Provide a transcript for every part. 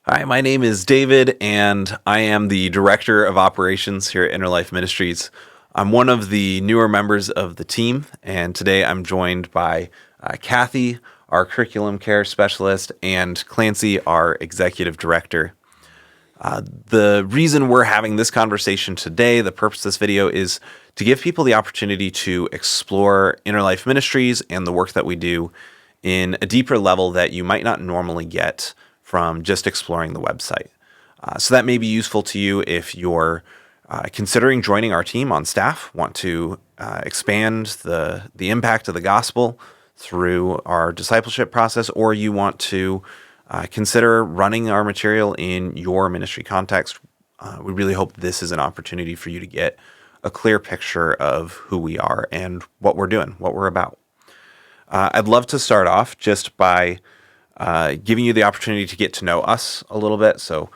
Hi, my name is David, and I am the Director of Operations here at InnerLife Ministries. I'm one of the newer members of the team, and today I'm joined by Kathy, our Curriculum Care Specialist, and Clancy, our Executive Director. The reason we're having this conversation today, the purpose of this video, is to give people the opportunity to explore InnerLife Ministries and the work that we do in a deeper level that you might not normally get from just exploring the website. So that may be useful to you if you're considering joining our team on staff, want to expand the impact of the gospel through our discipleship process, or you want to consider running our material in your ministry context. We really hope this is an opportunity for you to get a clear picture of who we are and what we're doing, what we're about. I'd love to start off just by giving you the opportunity to get to know us a little bit. So,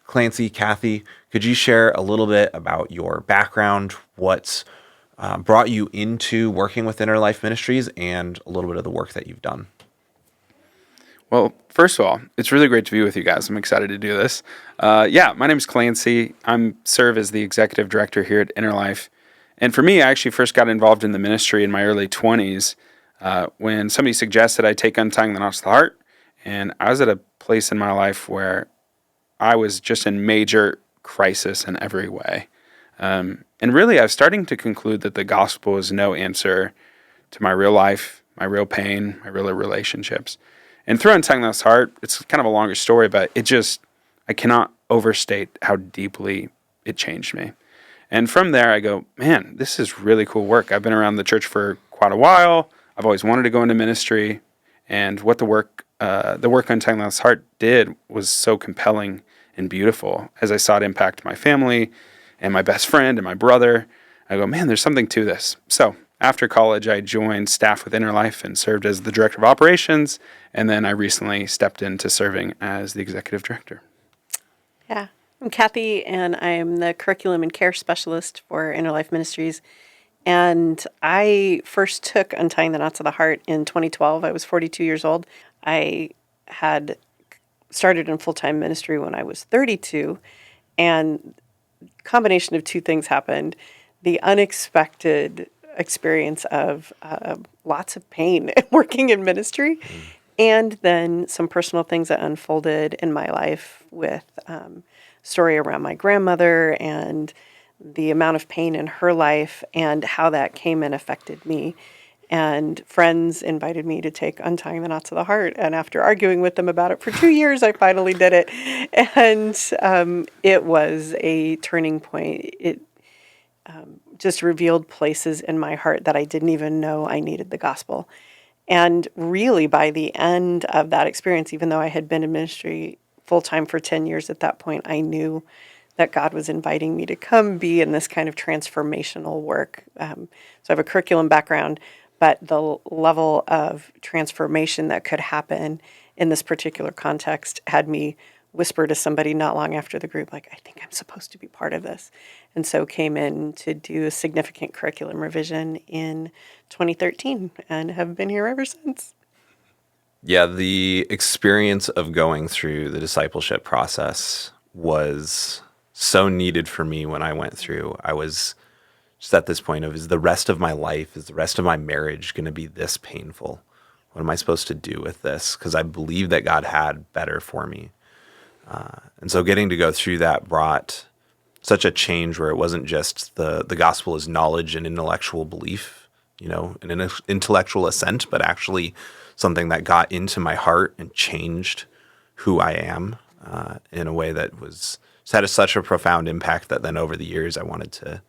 Clancy, Kathy, could you share a little bit about your background, what's brought you into working with InnerLife Ministries, and a little bit of the work that you've done? Well, first of all, it's really great to be with you guys. I'm excited to do this. My name is Clancy. I serve as the executive director here at InnerLife. And for me, I actually first got involved in the ministry in my early 20s when somebody suggested I take Untying the Knots of the Heart. And I was at a place in my life where I was just in major crisis in every way. And really, I was starting to conclude that the gospel is no answer to my real life, my real pain, my real relationships. And through Untying the Knots of the Heart, it's kind of a longer story, but I cannot overstate how deeply it changed me. And from there, I go, man, this is really cool work. I've been around the church for quite a while. I've always wanted to go into ministry. And what the work Untying the Knots of the Heart did was so compelling and beautiful. As I saw it impact my family and my best friend and my brother, I go, man, there's something to this. So after college, I joined staff with InnerLife and served as the director of operations. And then I recently stepped into serving as the executive director. Yeah, I'm Kathy, and I am the curriculum and care specialist for InnerLife Ministries. And I first took Untying the Knots of the Heart in 2012. I was 42 years old. I had started in full-time ministry when I was 32, and a combination of two things happened. The unexpected experience of lots of pain working in ministry, and then some personal things that unfolded in my life with story around my grandmother and the amount of pain in her life and how that came and affected me. And friends invited me to take Untying the Knots of the Heart. And after arguing with them about it for 2 years, I finally did it. And it was a turning point. It just revealed places in my heart that I didn't even know I needed the gospel. And really, by the end of that experience, even though I had been in ministry full-time for 10 years at that point, I knew that God was inviting me to come be in this kind of transformational work. So I have a curriculum background, but the level of transformation that could happen in this particular context had me whisper to somebody not long after the group, like, I think I'm supposed to be part of this. And so came in to do a significant curriculum revision in 2013 and have been here ever since. Yeah, the experience of going through the discipleship process was so needed for me when I went through. I was just at this point of, is the rest of my life, is the rest of my marriage going to be this painful? What am I supposed to do with this? Because I believe that God had better for me. And so getting to go through that brought such a change where it wasn't just the gospel is knowledge and intellectual belief, an intellectual assent, but actually something that got into my heart and changed who I am in a way that was had such a profound impact that then over the years I wanted to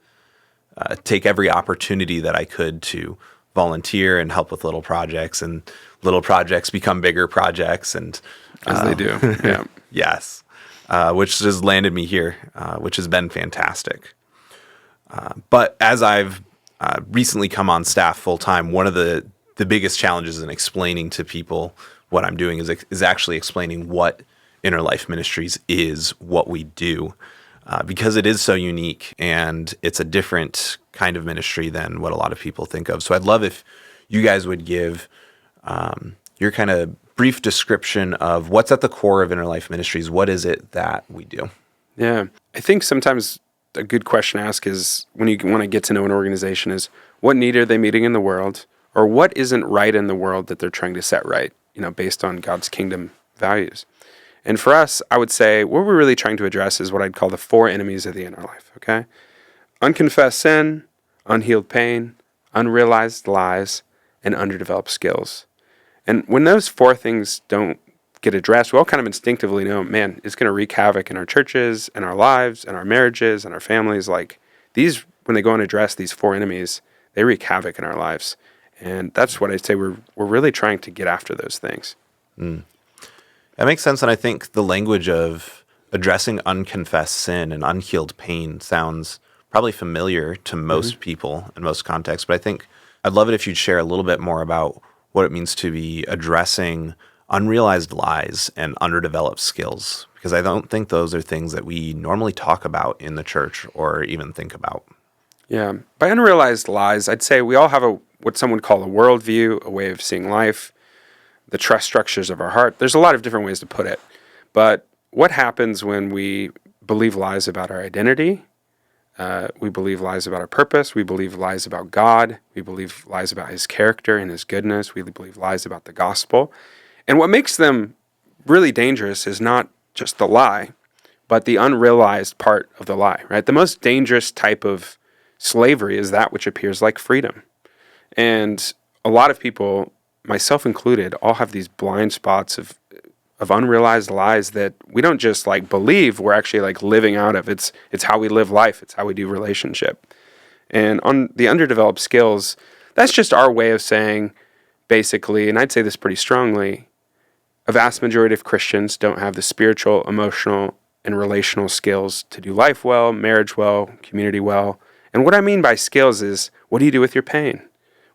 take every opportunity that I could to volunteer and help with little projects, and little projects become bigger projects, and As they do, yeah. yes, which has landed me here, which has been fantastic. But as I've recently come on staff full time, one of the biggest challenges in explaining to people what I'm doing is actually explaining what InnerLife Ministries is, what we do, because it is so unique and it's a different kind of ministry than what a lot of people think of. So I'd love if you guys would give your kind of brief description of what's at the core of InnerLife Ministries. What is it that we do? Yeah. I think sometimes a good question to ask is when you want to get to know an organization is what need are they meeting in the world, or what isn't right in the world that they're trying to set right, based on God's kingdom values. And for us, I would say what we're really trying to address is what I'd call the four enemies of the inner life, okay? Unconfessed sin, unhealed pain, unrealized lies, and underdeveloped skills. And when those four things don't get addressed, we all kind of instinctively know, man, it's going to wreak havoc in our churches, and our lives, and our marriages, and our families. Like these, when they go and address these four enemies, they wreak havoc in our lives. And that's what I'd say we're really trying to get after those things. That makes sense. And I think the language of addressing unconfessed sin and unhealed pain sounds probably familiar to most people in most contexts. But I think I'd love it if you'd share a little bit more about what it means to be addressing unrealized lies and underdeveloped skills, because I don't think those are things that we normally talk about in the church or even think about. Yeah. By unrealized lies, I'd say we all have what some would call a worldview, a way of seeing life, the trust structures of our heart. There's a lot of different ways to put it. But what happens when we believe lies about our identity? We believe lies about our purpose. We believe lies about God. We believe lies about his character and his goodness. We believe lies about the gospel. And what makes them really dangerous is not just the lie, but the unrealized part of the lie, right? The most dangerous type of slavery is that which appears like freedom. And a lot of people, myself included, all have these blind spots of unrealized lies that we don't just like believe, we're actually like living out of. It's how we live life. It's how we do relationship. And on the underdeveloped skills, that's just our way of saying basically, and I'd say this pretty strongly, a vast majority of Christians don't have the spiritual, emotional, and relational skills to do life well, marriage well, community well. And what I mean by skills is, what do you do with your pain?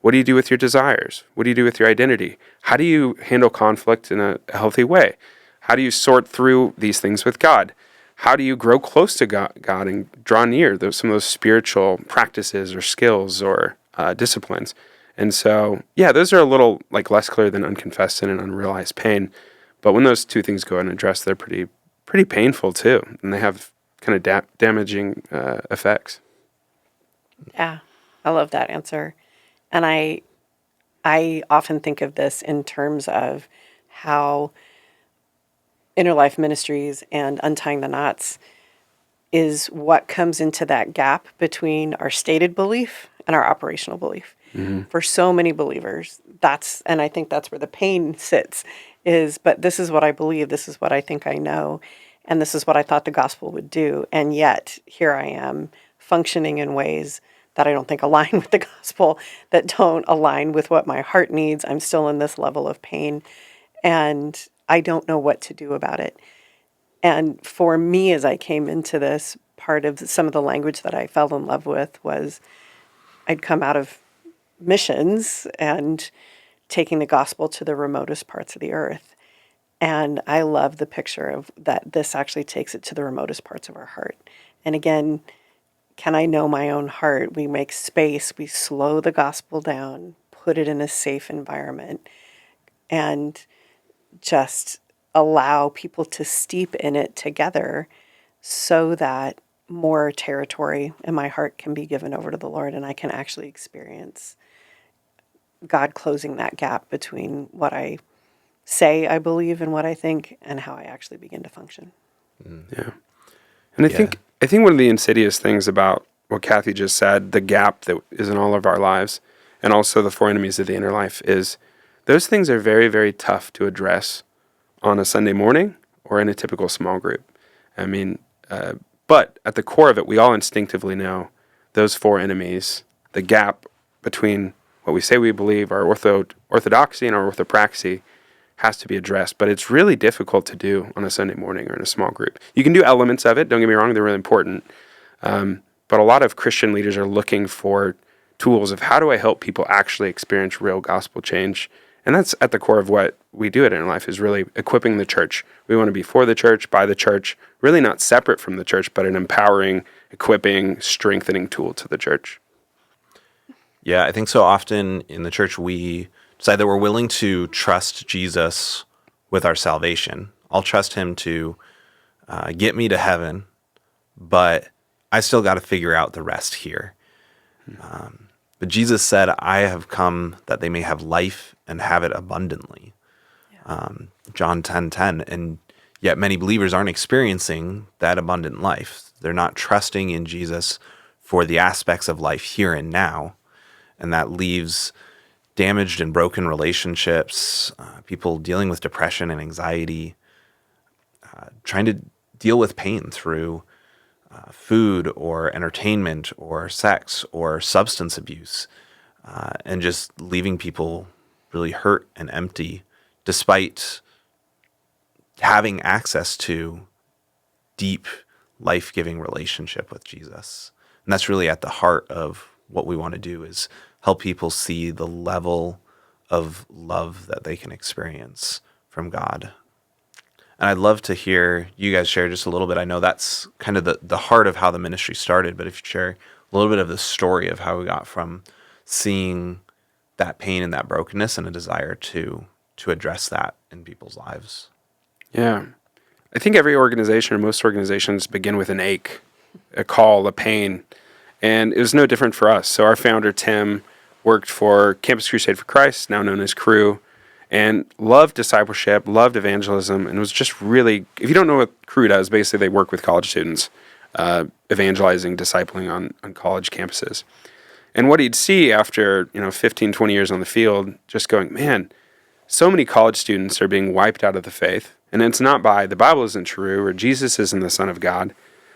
What do you do with your desires? What do you do with your identity? How do you handle conflict in a healthy way? How do you sort through these things with God? How do you grow close to God and draw near some of those spiritual practices or skills or disciplines? And so, yeah, those are a little like less clear than unconfessed sin and unrealized pain. But when those two things go unaddressed, they're pretty painful too, and they have kind of damaging effects. Yeah, I love that answer. And I often think of this in terms of how InnerLife Ministries and Untying the Knots is what comes into that gap between our stated belief and our operational belief. For so many believers, and I think that's where the pain sits, but this is what I believe, this is what I think I know, and this is what I thought the gospel would do. And yet here I am functioning in ways that I don't think align with the gospel, that don't align with what my heart needs. I'm still in this level of pain, and I don't know what to do about it. And for me, as I came into this, part of some of the language that I fell in love with was I'd come out of missions and taking the gospel to the remotest parts of the earth. And I love the picture of that this actually takes it to the remotest parts of our heart. And again, can I know my own heart? We make space, we slow the gospel down, put it in a safe environment, and just allow people to steep in it together so that more territory in my heart can be given over to the Lord, and I can actually experience God closing that gap between what I say I believe and what I think and how I actually begin to function. Yeah. And I think one of the insidious things about what Kathy just said, the gap that is in all of our lives, and also the four enemies of the inner life, is those things are very, very tough to address on a Sunday morning or in a typical small group. I mean, but at the core of it, we all instinctively know those four enemies, the gap between what we say we believe, our orthodoxy and our orthopraxy, has to be addressed. But it's really difficult to do on a Sunday morning or in a small group. You can do elements of it, don't get me wrong, they're really important. But a lot of Christian leaders are looking for tools of how do I help people actually experience real gospel change. And that's at the core of what we do at InnerLife, is really equipping the church. We want to be for the church, by the church, really not separate from the church, but an empowering, equipping, strengthening tool to the church. Yeah, I think so often in the church we decide that we're willing to trust Jesus with our salvation. I'll trust him to get me to heaven, but I still got to figure out the rest here. But Jesus said, I have come that they may have life and have it abundantly. John 10:10. And yet many believers aren't experiencing that abundant life. They're not trusting in Jesus for the aspects of life here and now. And that leaves damaged and broken relationships, people dealing with depression and anxiety, trying to deal with pain through food or entertainment or sex or substance abuse, and just leaving people really hurt and empty despite having access to deep, life-giving relationship with Jesus. And that's really at the heart of what we want to do, is help people see the level of love that they can experience from God. And I'd love to hear you guys share just a little bit. I know that's kind of the heart of how the ministry started, but if you share a little bit of the story of how we got from seeing that pain and that brokenness and a desire to address that in people's lives. Yeah. I think every organization, or most organizations, begin with an ache, a call, a pain. And it was no different for us. So our founder, Tim, worked for Campus Crusade for Christ, now known as Cru, and loved discipleship, loved evangelism, and was just really, if you don't know what Cru does, basically they work with college students, evangelizing, discipling on college campuses. And what he'd see after 15, 20 years on the field, just going, man, so many college students are being wiped out of the faith. And it's not by the Bible isn't true or Jesus isn't the Son of God.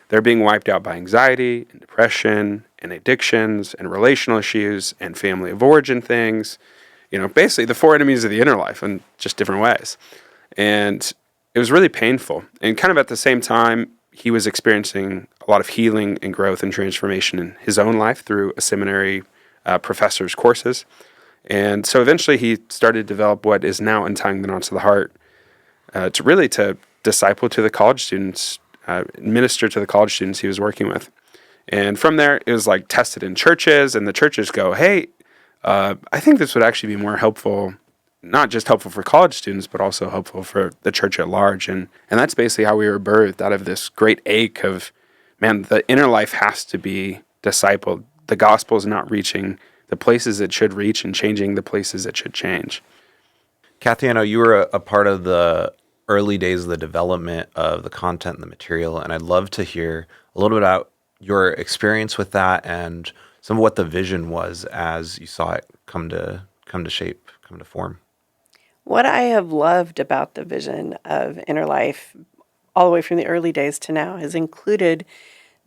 They're being wiped out by anxiety and depression and addictions and relational issues and family of origin things. Basically the four enemies of the inner life in just different ways. And it was really painful. And kind of at the same time, he was experiencing a lot of healing and growth and transformation in his own life through a seminary professor's courses. And so eventually he started to develop what is now Untying the Knots of the Heart, to disciple to the college students, minister to the college students he was working with. And from there, it was like tested in churches, and the churches go, hey, I think this would actually be more helpful, not just helpful for college students, but also helpful for the church at large. And that's basically how we were birthed, out of this great ache of, man, the inner life has to be discipled. The gospel is not reaching the places it should reach and changing the places it should change. Kathy, I know you were a part of the early days of the development of the content and the material, and I'd love to hear a little bit about your experience with that and some of what the vision was as you saw it come to shape, come to form. What I have loved about the vision of Inner Life, all the way from the early days to now, has included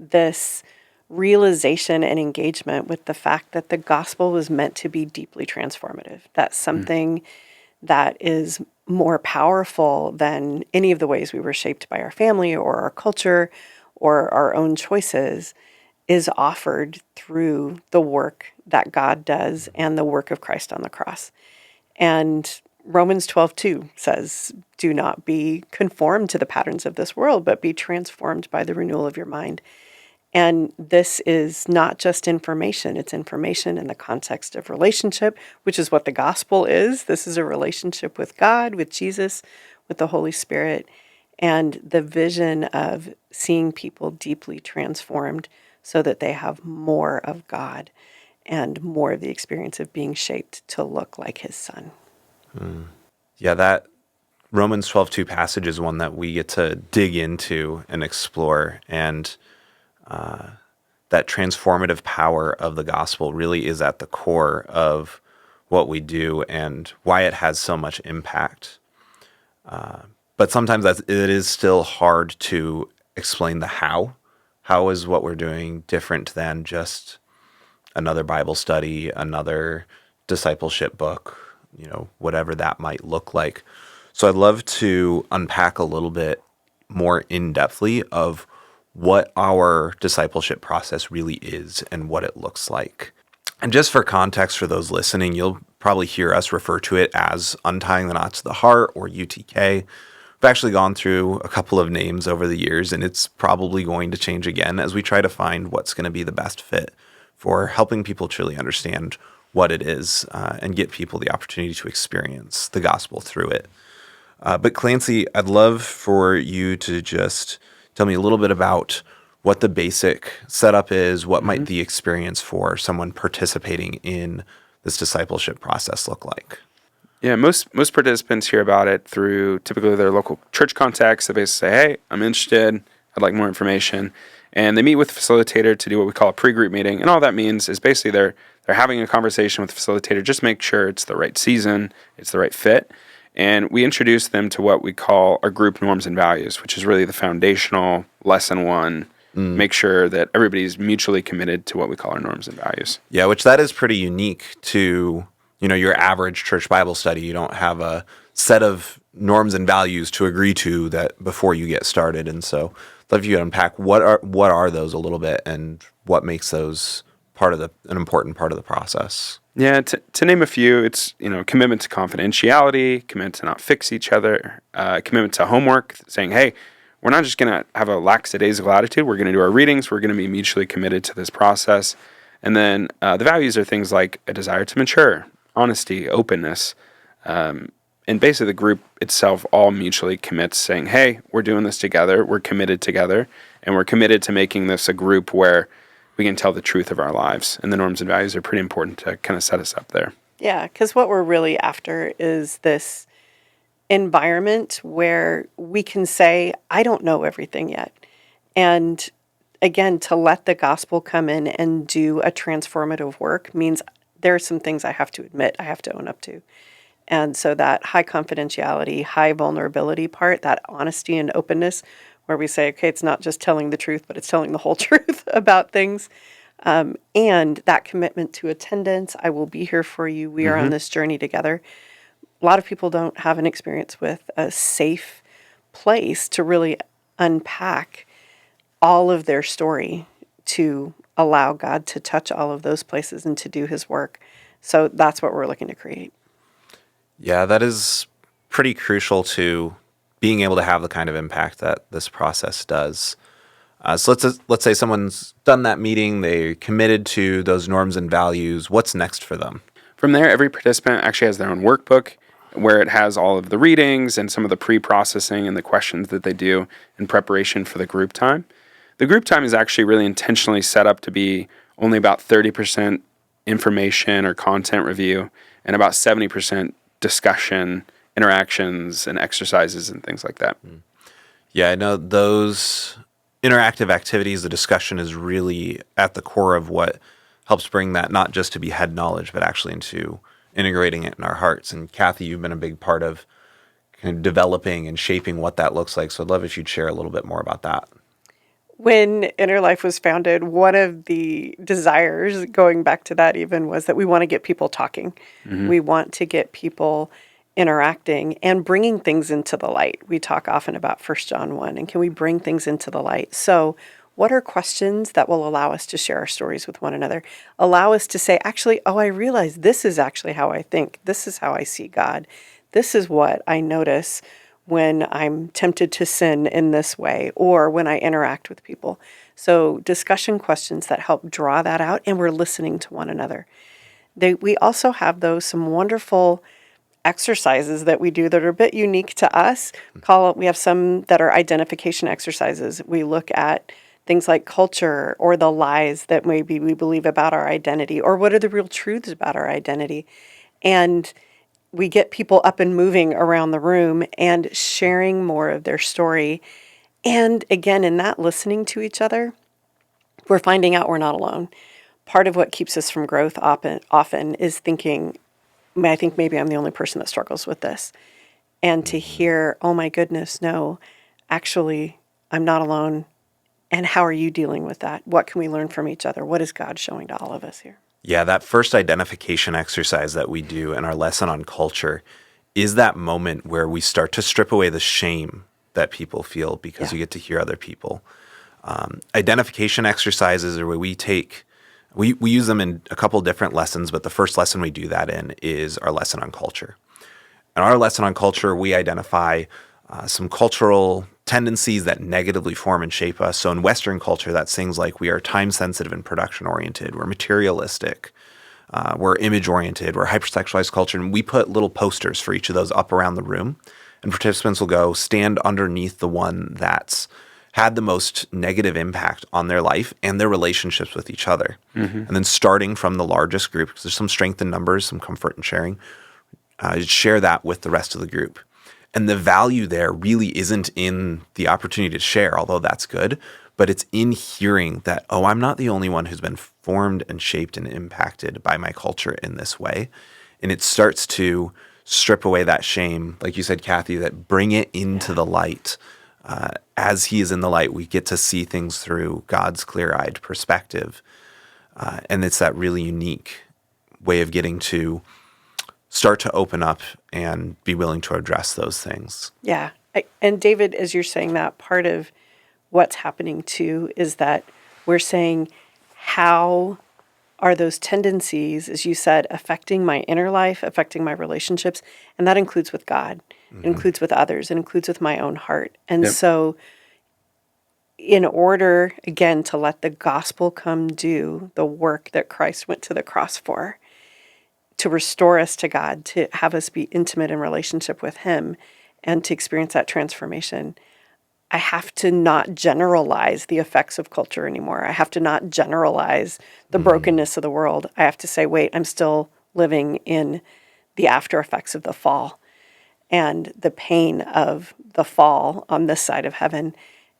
this realization and engagement with the fact that the gospel was meant to be deeply transformative. That's something that is more powerful than any of the ways we were shaped by our family or our culture or our own choices, is offered through the work that God does and the work of Christ on the cross. And Romans 12:2 says, do not be conformed to the patterns of this world, but be transformed by the renewal of your mind. And this is not just information, it's information in the context of relationship, which is what the gospel is. This is a relationship with God, with Jesus, with the Holy Spirit, and the vision of seeing people deeply transformed so that they have more of God and more of the experience of being shaped to look like his son. Yeah, that Romans 12:2 passage is one that we get to dig into and explore, and that transformative power of the gospel really is at the core of what we do and why it has so much impact. But sometimes it is still hard to explain the how. How is what we're doing different than just another Bible study, another discipleship book, whatever that might look like. So I'd love to unpack a little bit more in-depthly of what our discipleship process really is and what it looks like. And just for context for those listening, you'll probably hear us refer to it as Untying the Knots of the Heart, or UTK. We've actually gone through a couple of names over the years, and it's probably going to change again as we try to find what's going to be the best fit for helping people truly understand what it is and get people the opportunity to experience the gospel through it. But Clancy, I'd love for you to just tell me a little bit about what the basic setup is. What might the experience for someone participating in this discipleship process look like? Yeah, most participants hear about it through typically their local church contacts. They basically say, "Hey, I'm interested. I'd like more information," and they meet with the facilitator to do what we call a pre-group meeting. And all that means is basically they're having a conversation with the facilitator, just make sure it's the right season, it's the right fit, and we introduce them to what we call our group norms and values, which is really the foundational lesson one. Make sure that everybody's mutually committed to what we call our norms and values. Yeah, which that is pretty unique to, your average church Bible study. You don't have a set of norms and values to agree to that before you get started. And so I'd love you to unpack what are those a little bit and what makes those an important part of the process. Yeah, to name a few, it's commitment to confidentiality, commitment to not fix each other, commitment to homework, saying, hey, we're not just going to have a lackadaisical attitude. We're going to do our readings. We're going to be mutually committed to this process. And then the values are things like a desire to mature, honesty, openness. And basically the group itself all mutually commits saying, hey, we're doing this together. We're committed together. And we're committed to making this a group where we can tell the truth of our lives. And the norms and values are pretty important to kind of set us up there. Yeah, because what we're really after is this environment where we can say, I don't know everything yet. And again, to let the gospel come in and do a transformative work means there are some things I have to admit, I have to own up to. And so that high confidentiality, high vulnerability part, that honesty and openness, where we say, okay, it's not just telling the truth, but it's telling the whole truth about things. And that commitment to attendance, I will be here for you. We are on this journey together. A lot of people don't have an experience with a safe place to really unpack all of their story, to allow God to touch all of those places and to do his work. So that's what we're looking to create. Yeah, that is pretty crucial to being able to have the kind of impact that this process does. So let's say someone's done that meeting, they're committed to those norms and values. What's next for them? From there, every participant actually has their own workbook where it has all of the readings and some of the pre-processing and the questions that they do in preparation for the group time. The group time is actually really intentionally set up to be only about 30% information or content review and about 70% discussion, interactions, and exercises and things like that. Yeah, I know those interactive activities, the discussion is really at the core of what helps bring that not just to be head knowledge, but actually into integrating it in our hearts. And Kathy, you've been a big part of kind of developing and shaping what that looks like. So I'd love if you'd share a little bit more about that. When InnerLife was founded, one of the desires, going back to that even, was that we want to get people talking. We want to get people interacting and bringing things into the light. We talk often about 1 John 1, and can we bring things into the light? So what are questions that will allow us to share our stories with one another? Allow us to say, actually, oh, I realize this is actually how I think. This is how I see God. This is what I notice when I'm tempted to sin in this way or when I interact with people. So discussion questions that help draw that out, and we're listening to one another. We also have, though, some wonderful exercises that we do that are a bit unique to us. We have some that are identification exercises. We look at things like culture or the lies that maybe we believe about our identity, or what are the real truths about our identity. And we get people up and moving around the room and sharing more of their story. And again, in that listening to each other, we're finding out we're not alone. Part of what keeps us from growth often is thinking, I think maybe I'm the only person that struggles with this. And to hear, oh my goodness, no, actually, I'm not alone. And how are you dealing with that? What can we learn from each other? What is God showing to all of us here? Yeah, that first identification exercise that we do in our lesson on culture is that moment where we start to strip away the shame that people feel because you get to hear other people. Identification exercises are where we use them in a couple different lessons, but the first lesson we do that in is our lesson on culture. In our lesson on culture, we identify some cultural tendencies that negatively form and shape us. So in Western culture, that's things like we are time-sensitive and production-oriented, we're materialistic, we're image-oriented, we're hypersexualized culture, and we put little posters for each of those up around the room. and participants will go stand underneath the one that's had the most negative impact on their life and their relationships with each other. And then starting from the largest group, because there's some strength in numbers, some comfort in sharing, share that with the rest of the group. And the value there really isn't in the opportunity to share, although that's good, but it's in hearing that, oh, I'm not the only one who's been formed and shaped and impacted by my culture in this way. And it starts to strip away that shame, like you said, Kathy, that bring it into the light. As he is in the light, we get to see things through God's clear-eyed perspective. And it's that really unique way of getting to start to open up and be willing to address those things. Yeah. And David, as you're saying that, part of what's happening too is that we're saying, how are those tendencies, as you said, affecting my inner life, affecting my relationships? And that includes with God, it includes with others, it includes with my own heart. And so in order, again, to let the gospel come do the work that Christ went to the cross for, to restore us to God, to have us be intimate in relationship with him, and to experience that transformation, I have to not generalize the effects of culture anymore. I have to not generalize the brokenness of the world. I have to say, wait, I'm still living in the after effects of the fall and the pain of the fall on this side of heaven.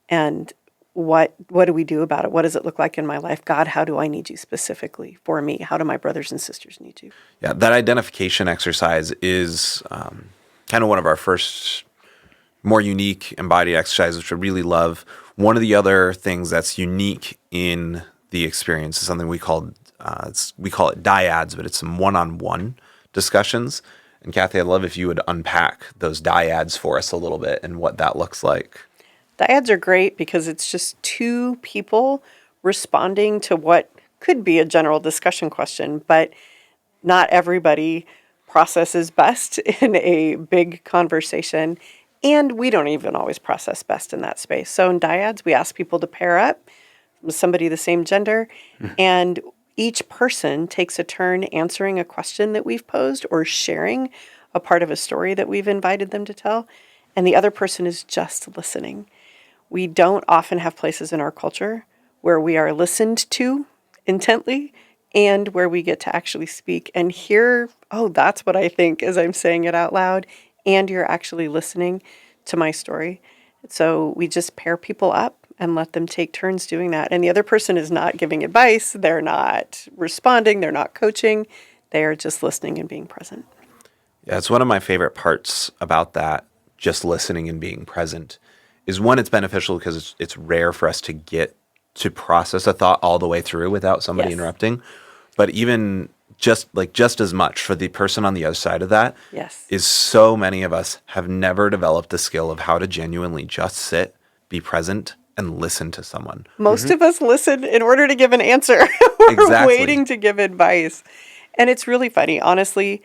And what do we do about it? What does it look like in my life? God, how do I need you specifically for me? How do my brothers and sisters need you? Yeah, that identification exercise is kind of one of our first more unique embodied exercises, which I really love. One of the other things that's unique in the experience is something we call it dyads, but it's some one-on-one discussions. And Kathy, I'd love if you would unpack those dyads for us a little bit and what that looks like. Dyads are great because it's just two people responding to what could be a general discussion question, but not everybody processes best in a big conversation. And we don't even always process best in that space. So in dyads, we ask people to pair up with somebody the same gender, and each person takes a turn answering a question that we've posed or sharing a part of a story that we've invited them to tell, and the other person is just listening. We don't often have places in our culture where we are listened to intently and where we get to actually speak and hear, oh, that's what I think as I'm saying it out loud, and you're actually listening to my story. So we just pair people up and let them take turns doing that. And the other person is not giving advice. They're not responding. They're not coaching. They are just listening and being present. Yeah, it's one of my favorite parts about that, just listening and being present, is one, it's beneficial because it's rare for us to get to process a thought all the way through without somebody interrupting. But even just as much for the person on the other side of that is so many of us have never developed the skill of how to genuinely just sit, be present, and listen to someone. Most of us listen in order to give an answer. We're waiting to give advice. And it's really funny. Honestly,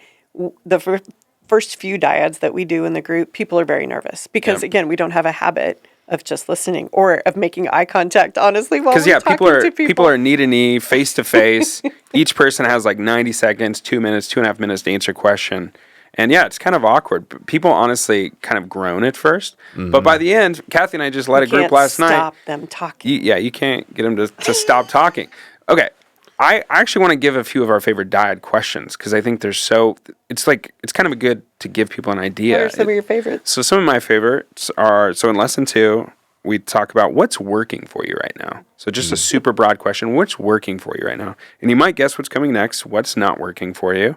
the first few dyads that we do in the group, people are very nervous because, again, we don't have a habit of just listening or of making eye contact, honestly, while we're talking to people. People are knee to knee, face to face. Each person has like 90 seconds, 2 minutes, 2.5 minutes to answer a question. And yeah, it's kind of awkward. People honestly kind of groan at first. But by the end, Kathy and I just led a group last night. Stop them talking. You can't get them to stop talking. Okay. I actually want to give a few of our favorite dyad questions because I think it's kind of good to give people an idea. What are some of your favorites? So some of my favorites are, so in lesson 2, we talk about what's working for you right now. So just a super broad question, what's working for you right now? And you might guess what's coming next, what's not working for you.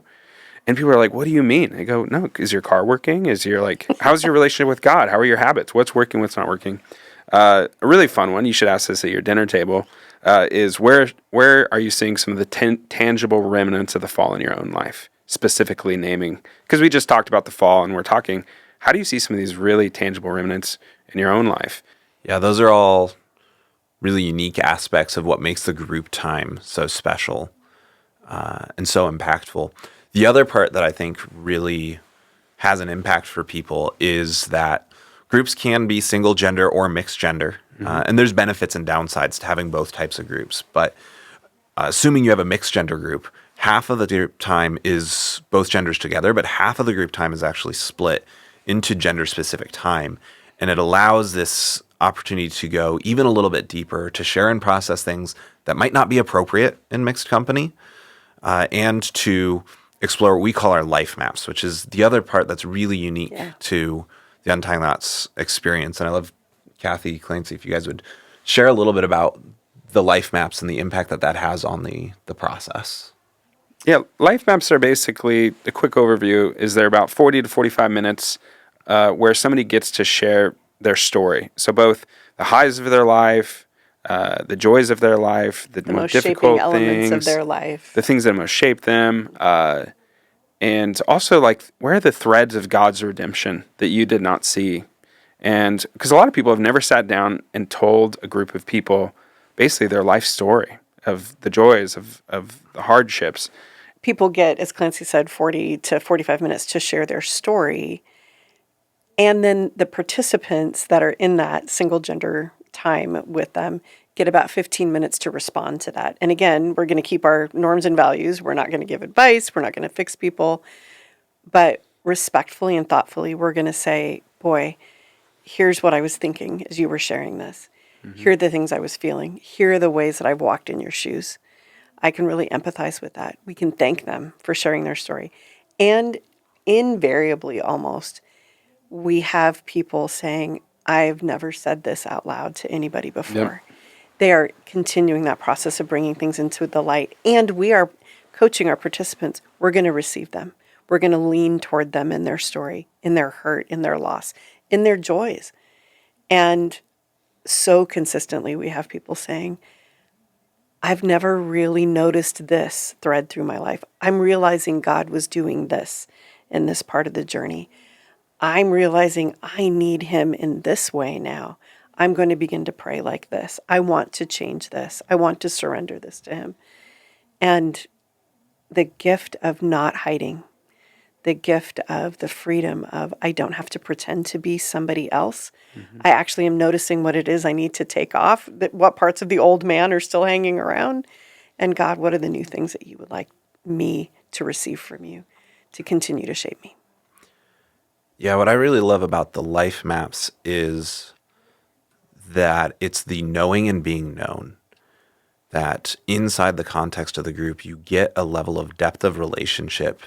And people are like, what do you mean? I go, no, is your car working? How's your relationship with God? How are your habits? What's working, what's not working? A really fun one, you should ask this at your dinner table, is where are you seeing some of the tangible remnants of the fall in your own life? Specifically naming, because we just talked about the fall and we're talking, how do you see some of these really tangible remnants in your own life? Yeah, those are all really unique aspects of what makes the group time so special and so impactful. The other part that I think really has an impact for people is that groups can be single gender or mixed gender. And there's benefits and downsides to having both types of groups. But assuming you have a mixed gender group, half of the group time is both genders together, but half of the group time is actually split into gender-specific time. And it allows this opportunity to go even a little bit deeper, to share and process things that might not be appropriate in mixed company, and to explore what we call our life maps, which is the other part that's really unique to the Untying Knots experience. And I love, Kathy, Clancy, if you guys would share a little bit about the life maps and the impact that that has on the process. Yeah, life maps are basically, a quick overview, is they're about 40 to 45 minutes where somebody gets to share their story. So both the highs of their life, the joys of their life, the more most difficult shaping elements things, of their life, the things that most shape them, and also like where are the threads of God's redemption that you did not see? And because a lot of people have never sat down and told a group of people basically their life story of the joys, of the hardships. People get, as Clancy said, 40 to 45 minutes to share their story. And then the participants that are in that single gender time with them get about 15 minutes to respond to that. And again, we're going to keep our norms and values. We're not going to give advice. We're not going to fix people. But respectfully and thoughtfully, we're going to say, boy, here's what I was thinking as you were sharing this. Mm-hmm. Here are the things I was feeling. Here are the ways that I've walked in your shoes. I can really empathize with that. We can thank them for sharing their story. And invariably, almost, we have people saying, I've never said this out loud to anybody before. Yep. They are continuing that process of bringing things into the light. And we are coaching our participants. We're going to receive them. We're going to lean toward them in their story, in their hurt, in their loss, in their joys. And so consistently, we have people saying, I've never really noticed this thread through my life. I'm realizing God was doing this in this part of the journey. I'm realizing I need him in this way now. I'm going to begin to pray like this. I want to change this. I want to surrender this to him. And the gift of not hiding, the gift of the freedom of I don't have to pretend to be somebody else. Mm-hmm. I actually am noticing what it is I need to take off, that what parts of the old man are still hanging around. And God, what are the new things that you would like me to receive from you to continue to shape me? Yeah, what I really love about the life maps is that it's the knowing and being known. That inside the context of the group, you get a level of depth of relationship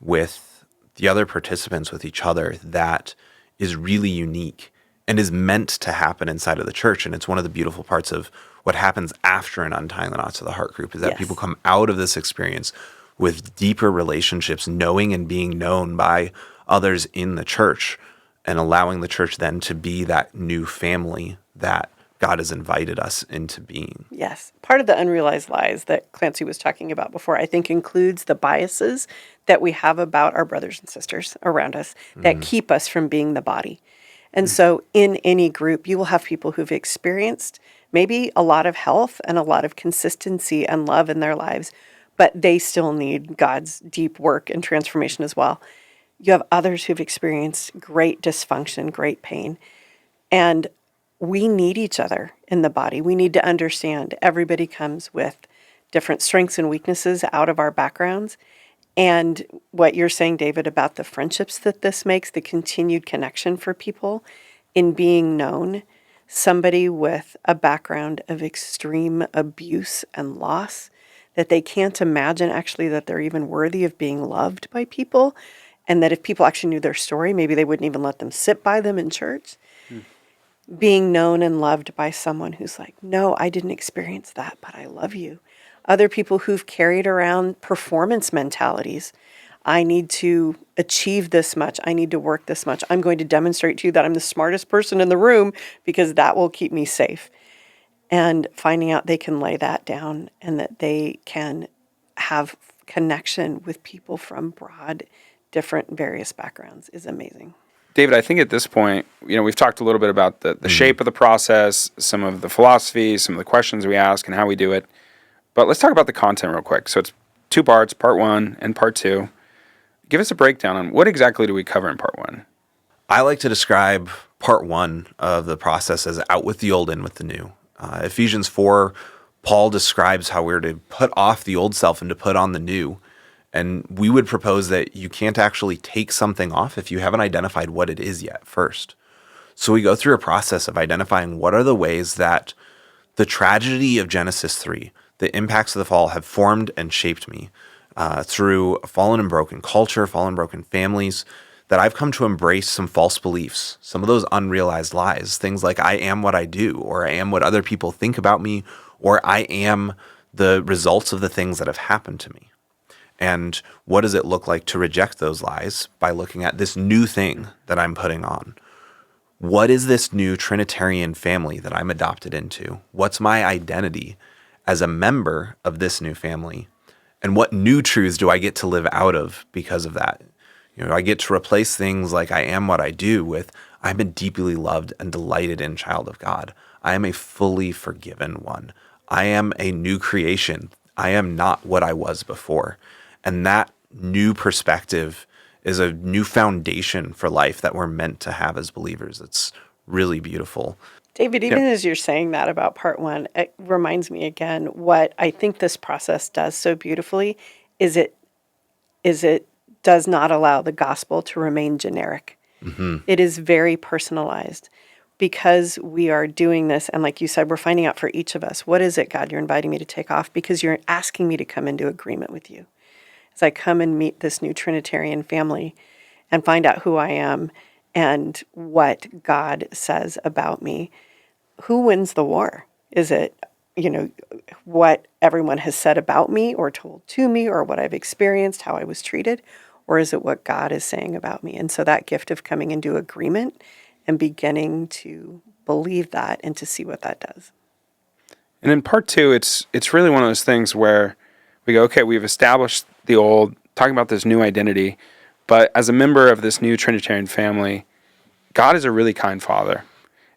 with the other participants, with each other, that is really unique and is meant to happen inside of the church. And it's one of the beautiful parts of what happens after an Untying the Knots of the Heart group, is that people come out of this experience with deeper relationships, knowing and being known by others in the church, and allowing the church then to be that new family that God has invited us into being. Yes. Part of the unrealized lies that Clancy was talking about before, I think, includes the biases that we have about our brothers and sisters around us that keep us from being the body. And so in any group, you will have people who've experienced maybe a lot of health and a lot of consistency and love in their lives, but they still need God's deep work and transformation as well. You have others who've experienced great dysfunction, great pain, and we need each other in the body. We need to understand everybody comes with different strengths and weaknesses out of our backgrounds. And what you're saying, David, about the friendships that this makes, the continued connection for people in being known, somebody with a background of extreme abuse and loss, that they can't imagine actually that they're even worthy of being loved by people. And that if people actually knew their story, maybe they wouldn't even let them sit by them in church. Being known and loved by someone who's like, no, I didn't experience that, but I love you. Other people who've carried around performance mentalities. I need to achieve this much. I need to work this much. I'm going to demonstrate to you that I'm the smartest person in the room because that will keep me safe. And finding out they can lay that down and that they can have connection with people from broad, different, various backgrounds is amazing. David, I think at this point, we've talked a little bit about the shape of the process, some of the philosophy, some of the questions we ask and how we do it. But let's talk about the content real quick. So it's 2 parts, part 1 and part 2. Give us a breakdown on what exactly do we cover in part 1? I like to describe part 1 of the process as out with the old, in with the new. Ephesians 4, Paul describes how we're to put off the old self and to put on the new. And we would propose that you can't actually take something off if you haven't identified what it is yet first. So we go through a process of identifying what are the ways that the tragedy of Genesis 3, the impacts of the fall, have formed and shaped me through a fallen and broken culture, fallen and broken families, that I've come to embrace some false beliefs, some of those unrealized lies, things like I am what I do, or I am what other people think about me, or I am the results of the things that have happened to me. And what does it look like to reject those lies by looking at this new thing that I'm putting on? What is this new Trinitarian family that I'm adopted into? What's my identity as a member of this new family? And what new truths do I get to live out of because of that? I get to replace things like I am what I do with I'm a deeply loved and delighted in child of God. I am a fully forgiven one. I am a new creation. I am not what I was before. And that new perspective is a new foundation for life that we're meant to have as believers. It's really beautiful. David, even as you're saying that about part one, it reminds me again what I think this process does so beautifully is it does not allow the gospel to remain generic. Mm-hmm. It is very personalized because we are doing this. And like you said, we're finding out for each of us, what is it, God, you're inviting me to take off? Because you're asking me to come into agreement with you. As I come and meet this new Trinitarian family and find out who I am and what God says about me, who wins the war? Is it, what everyone has said about me or told to me or what I've experienced, how I was treated? Or is it what God is saying about me? And so that gift of coming into agreement and beginning to believe that and to see what that does. And in part two, it's really one of those things where we go, okay, we've established the old, talking about this new identity, but as a member of this new Trinitarian family, God is a really kind father.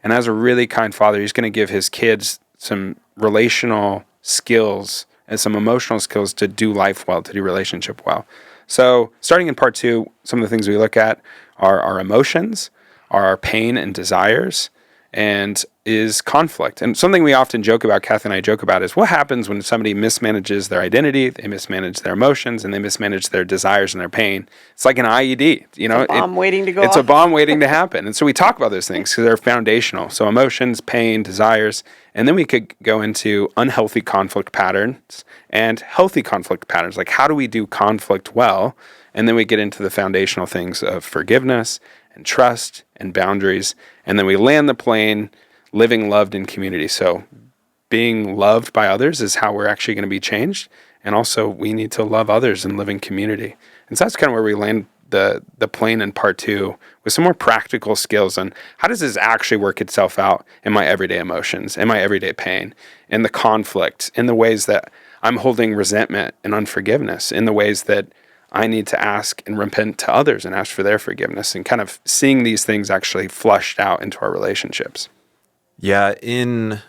And as a really kind father, he's going to give his kids some relational skills and some emotional skills to do life well, to do relationship well. So starting in part two, some of the things we look at are our emotions, are our pain and desires, and is conflict. And something we often joke about, Kathy and I joke about, is what happens when somebody mismanages their identity, they mismanage their emotions, and they mismanage their desires and their pain. It's like an IED, It's a bomb waiting to go It's off. a bomb waiting to happen. And so we talk about those things because they're foundational. So emotions, pain, desires, and then we could go into unhealthy conflict patterns and healthy conflict patterns. Like how do we do conflict well? And then we get into the foundational things of forgiveness and trust and boundaries. And then we land the plane living loved in community. So being loved by others is how we're actually going to be changed. And also we need to love others and live in community. And so that's kind of where we land the plane in part two with some more practical skills on how does this actually work itself out in my everyday emotions, in my everyday pain, in the conflict, in the ways that I'm holding resentment and unforgiveness, in the ways that I need to ask and repent to others and ask for their forgiveness, and kind of seeing these things actually flushed out into our relationships. Yeah, in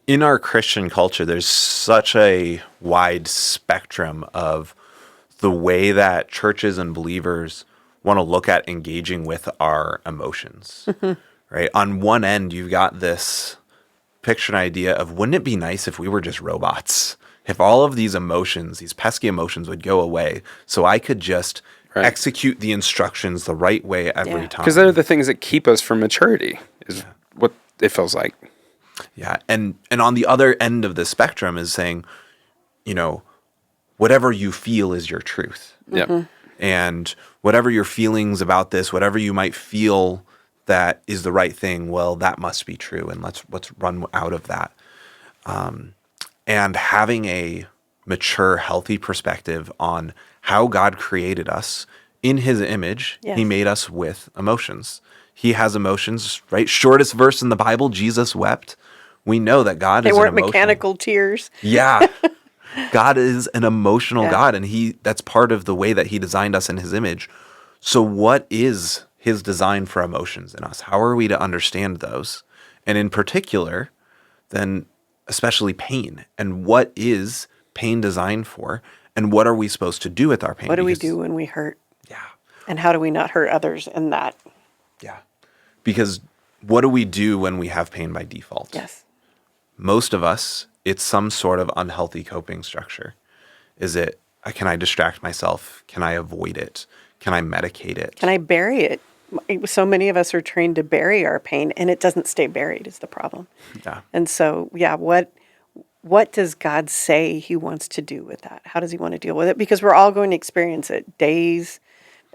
our Christian culture, there's such a wide spectrum of the way that churches and believers want to look at engaging with our emotions, right? On one end, you've got this picture and idea of wouldn't it be nice if we were just robots? If all of these emotions, these pesky emotions would go away so I could just execute the instructions the right way every time. Because they're the things that keep us from maturity is what it feels like. Yeah. And on the other end of the spectrum is saying, whatever you feel is your truth. Yeah. And whatever your feelings about this, whatever you might feel that is the right thing, well, that must be true. And let's run out of that. And having a mature, healthy perspective on how God created us in his image. Yes. He made us with emotions. He has emotions, right? Shortest verse in the Bible, Jesus wept. We know that God is an emotional. They weren't mechanical tears. Yeah. God is an emotional God, and that's part of the way that he designed us in his image. So what is his design for emotions in us? How are we to understand those? And in particular, then especially pain. And what is pain designed for? And what are we supposed to do with our pain? What do we do when we hurt? Yeah. And how do we not hurt others in that? Yeah. Because what do we do when we have pain by default? Yes. Most of us, it's some sort of unhealthy coping structure. Is it, can I distract myself? Can I avoid it? Can I medicate it? Can I bury it? So many of us are trained to bury our pain, and it doesn't stay buried is the problem. Yeah. And so, yeah, what does God say he wants to do with that? How does he want to deal with it? Because we're all going to experience it.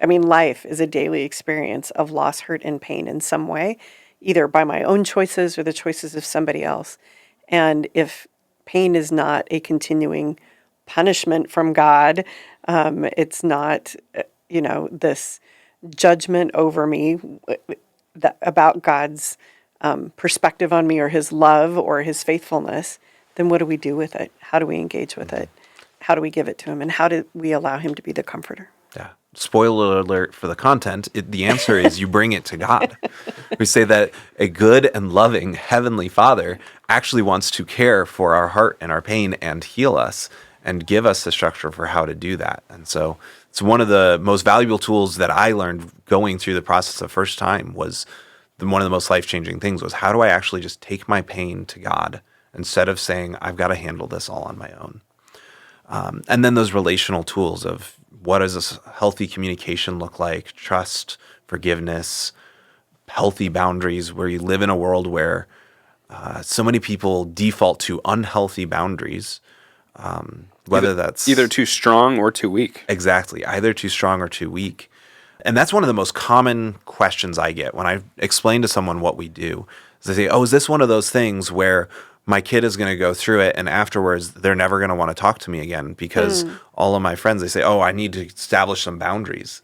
Life is a daily experience of loss, hurt, and pain in some way, either by my own choices or the choices of somebody else. And if pain is not a continuing punishment from God, it's not, this judgment over me about God's perspective on me or his love or his faithfulness, then what do we do with it? How do we engage with it? How do we give it to him? And how do we allow him to be the comforter? Yeah. Spoiler alert for the content. The answer is you bring it to God. We say that a good and loving Heavenly Father actually wants to care for our heart and our pain and heal us and give us the structure for how to do that. And so it's one of the most valuable tools that I learned going through the process the first time was one of the most life-changing things was how do I actually just take my pain to God instead of saying, I've got to handle this all on my own. And then those relational tools of what does this healthy communication look like, trust, forgiveness, healthy boundaries, where you live in a world where so many people default to unhealthy boundaries, whether that's either too strong or too weak. Exactly, either too strong or too weak. And that's one of the most common questions I get when I explain to someone what we do. Is they say, oh, is this one of those things where my kid is going to go through it and afterwards they're never going to want to talk to me again because all of my friends, they say, oh, I need to establish some boundaries.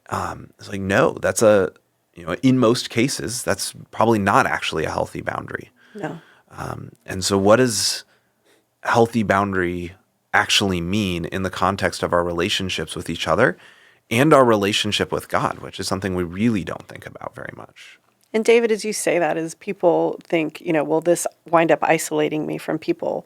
It's like, no, that's in most cases, that's probably not actually a healthy boundary. No. And so what does healthy boundary actually mean in the context of our relationships with each other and our relationship with God, which is something we really don't think about very much. And David, as you say that, as people think, will this wind up isolating me from people?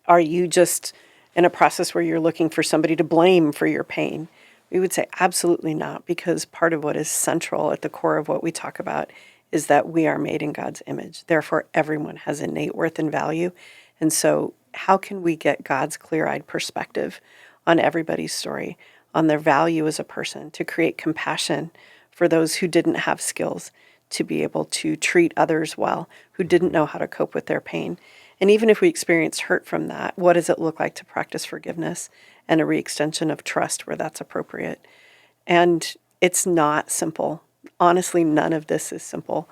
Are you just in a process where you're looking for somebody to blame for your pain? We would say absolutely not, because part of what is central at the core of what we talk about is that we are made in God's image. Therefore, everyone has innate worth and value. And so how can we get God's clear-eyed perspective on everybody's story, on their value as a person, to create compassion for those who didn't have skills to be able to treat others well, who didn't know how to cope with their pain. And even if we experience hurt from that, what does it look like to practice forgiveness and a re-extension of trust where that's appropriate? And it's not simple. Honestly, none of this is simple.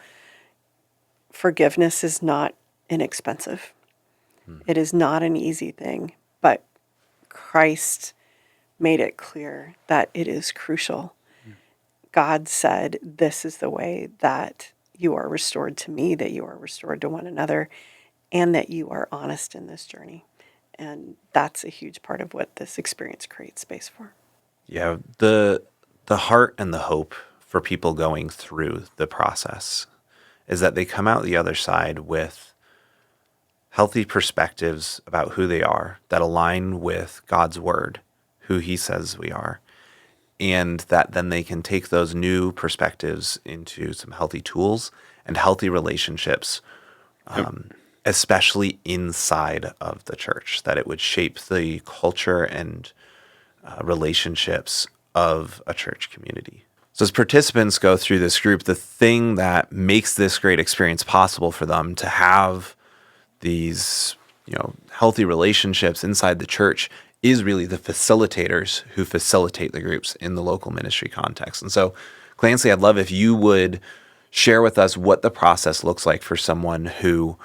Forgiveness is not inexpensive. It is not an easy thing, but Christ made it clear that it is crucial. God said, this is the way that you are restored to me, that you are restored to one another, and that you are honest in this journey. And that's a huge part of what this experience creates space for. Yeah, the heart and the hope for people going through the process is that they come out the other side with healthy perspectives about who they are that align with God's word, who he says we are. And that then they can take those new perspectives into some healthy tools and healthy relationships, especially inside of the church, that it would shape the culture and relationships of a church community. So as participants go through this group, the thing that makes this great experience possible for them to have these, healthy relationships inside the church is really the facilitators who facilitate the groups in the local ministry context. And so, Clancy, I'd love if you would share with us what the process looks like for someone who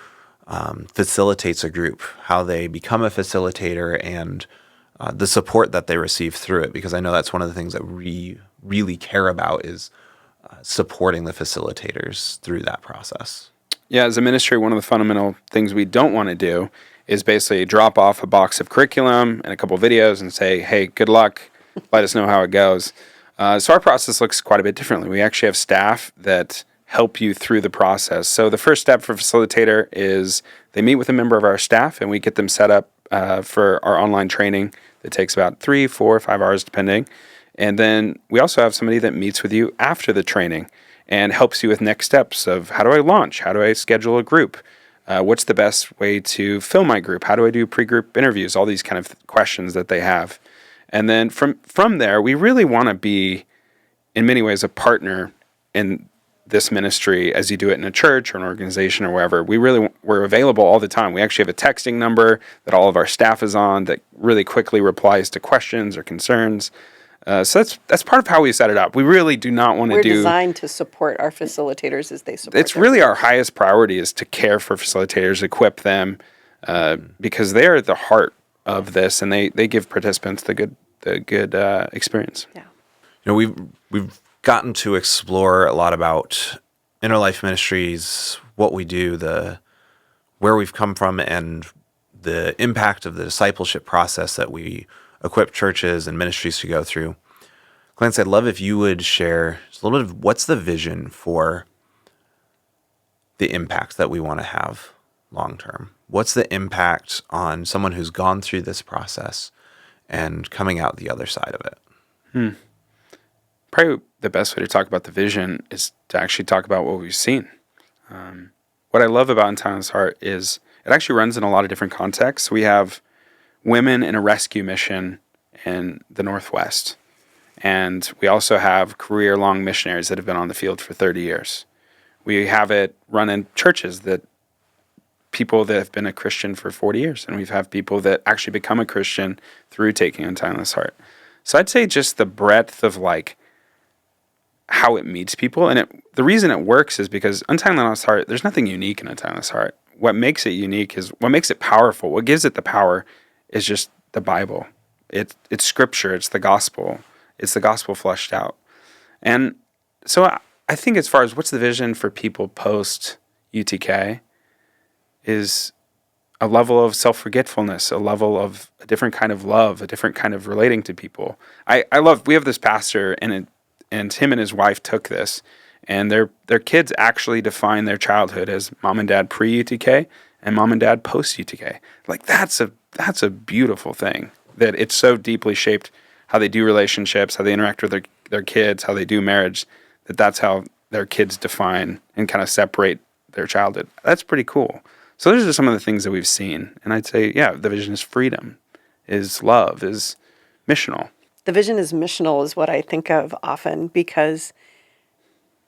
facilitates a group, how they become a facilitator, and the support that they receive through it, because I know that's one of the things that we really care about is supporting the facilitators through that process. Yeah, as a ministry, one of the fundamental things we don't want to do is basically drop off a box of curriculum and a couple of videos and say, hey, good luck, let us know how it goes. So our process looks quite a bit differently. We actually have staff that help you through the process. So the first step for facilitator is they meet with a member of our staff and we get them set up for our online training that takes about 3, 4, 5 hours depending. And then we also have somebody that meets with you after the training and helps you with next steps of how do I launch? How do I schedule a group? What's the best way to fill my group? How do I do pre-group interviews? All these kind of questions that they have. And then from there, we really want to be, in many ways, a partner in this ministry as you do it in a church or an organization or wherever. We're available all the time. We actually have a texting number that all of our staff is on that really quickly replies to questions or concerns. So that's part of how we set it up. We really do not want to We're designed to support our facilitators as they support it's really our highest priority is to care for facilitators, equip them, because they are the heart of this, and they give participants the good experience. Yeah. We've gotten to explore a lot about InnerLife Ministries, what we do, where we've come from, and the impact of the discipleship process that we equip churches and ministries to go through. Clarence, I'd love if you would share just a little bit of what's the vision for the impact that we want to have long term. What's the impact on someone who's gone through this process and coming out the other side of it? Probably the best way to talk about the vision is to actually talk about what we've seen. What I love about Untitled Heart is it actually runs in a lot of different contexts. We have women in a rescue mission in the Northwest. And we also have career-long missionaries that have been on the field for 30 years. We have it run in churches that people that have been a Christian for 40 years. And we've had people that actually become a Christian through taking Untitled Heart. So I'd say just the breadth of how it meets people. And the reason it works is because Untitled Heart, there's nothing unique in Untitled Heart. What makes it unique is, what makes it powerful, what gives it the power is just the Bible. It's scripture, it's the gospel. It's the gospel fleshed out. And so I think as far as what's the vision for people post UTK is a level of self-forgetfulness, a level of a different kind of love, a different kind of relating to people. We have this pastor and him and his wife took this, and their kids actually define their childhood as mom and dad pre-UTK and mom and dad post-UTK. That's a beautiful thing, that it's so deeply shaped how they do relationships, how they interact with their kids, how they do marriage, that's how their kids define and kind of separate their childhood. That's pretty cool. So those are some of the things that we've seen. And I'd say, yeah, the vision is freedom, is love, is missional. The vision is missional is what I think of often, because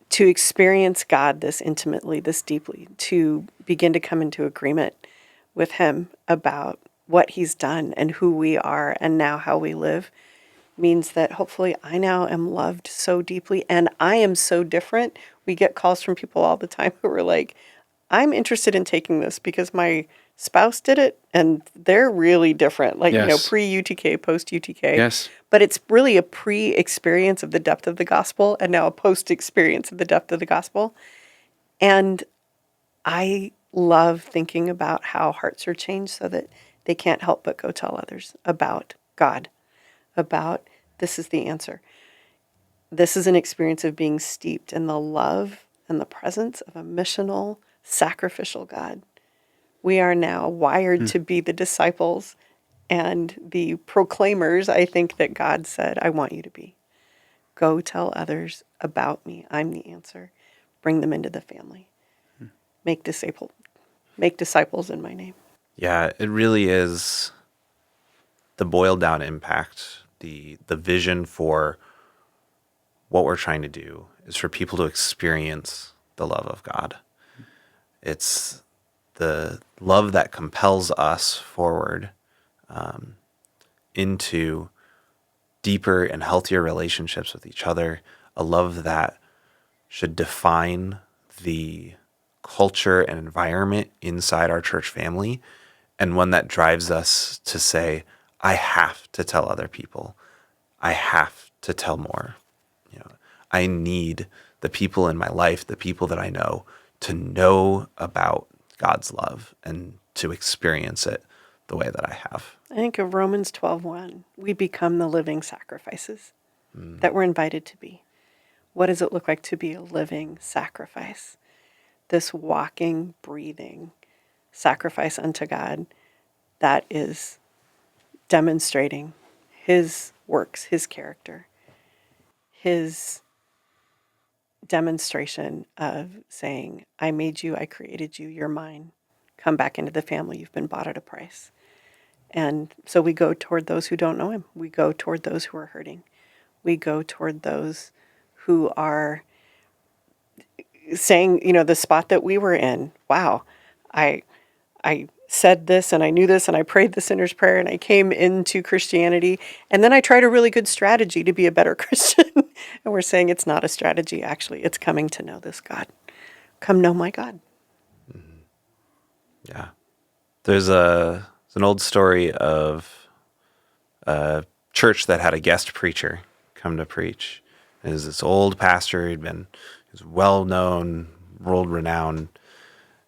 to experience God this intimately, this deeply, to begin to come into agreement with him about what he's done and who we are and now how we live, means that hopefully I now am loved so deeply and I am so different. We get calls from people all the time who are like, I'm interested in taking this because my spouse did it and they're really different, Yes. Pre-UTK, post-UTK. Yes. But it's really a pre-experience of the depth of the gospel and now a post-experience of the depth of the gospel. And I love thinking about how hearts are changed so that they can't help but go tell others about God, about this is the answer. This is an experience of being steeped in the love and the presence of a missional, sacrificial God. We are now wired to be the disciples and the proclaimers, I think, that God said, I want you to be. Go tell others about me. I'm the answer. Bring them into the family. Make disciples in my name. Yeah, it really is the boiled down impact. The vision for what we're trying to do is for people to experience the love of God. It's the love that compels us forward into deeper and healthier relationships with each other, a love that should define the culture and environment inside our church family, and one that drives us to say, I have to tell other people. I have to tell more. I need the people in my life, the people that I know, to know about God's love and to experience it the way that I have. I think of Romans 12:1. We become the living sacrifices that we're invited to be. What does it look like to be a living sacrifice? This walking, breathing sacrifice unto God that is demonstrating his works, his character, his demonstration of saying, I made you, I created you, you're mine. Come back into the family. You've been bought at a price. And so we go toward those who don't know him. We go toward those who are hurting. We go toward those who are saying, the spot that we were in. Wow, I said this and I knew this and I prayed the sinner's prayer and I came into Christianity and then I tried a really good strategy to be a better Christian. And we're saying it's not a strategy, actually. It's coming to know this God. Come know my God. Yeah. There's an old story of a church that had a guest preacher come to preach. It was this old pastor. He was well known, world renowned,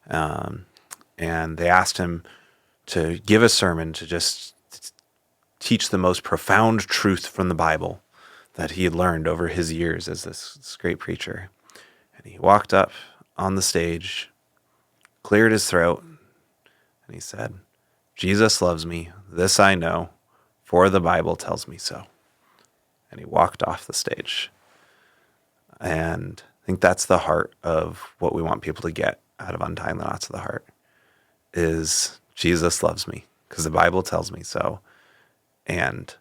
and they asked him to give a sermon to just teach the most profound truth from the Bible that he had learned over his years as this great preacher. And he walked up on the stage, cleared his throat, and he said, "Jesus loves me, this I know, for the Bible tells me so." And he walked off the stage. And I think that's the heart of what we want people to get out of Untying the Knots of the Heart, is Jesus loves me because the Bible tells me so. And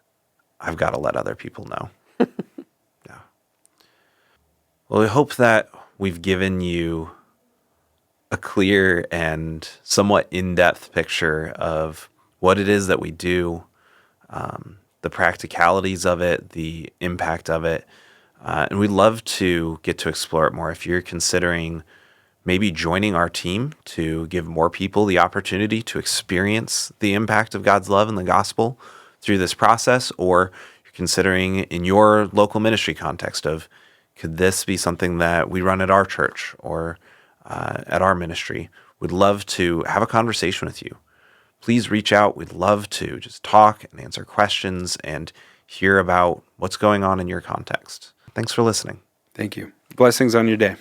I've got to let other people know. Yeah. Well, we hope that we've given you a clear and somewhat in-depth picture of what it is that we do, the practicalities of it, the impact of it. And we'd love to get to explore it more. If you're considering maybe joining our team to give more people the opportunity to experience the impact of God's love and the gospel through this process, or you're considering in your local ministry context of, could this be something that we run at our church or at our ministry? We'd love to have a conversation with you. Please reach out. We'd love to just talk and answer questions and hear about what's going on in your context. Thanks for listening. Thank you. Blessings on your day.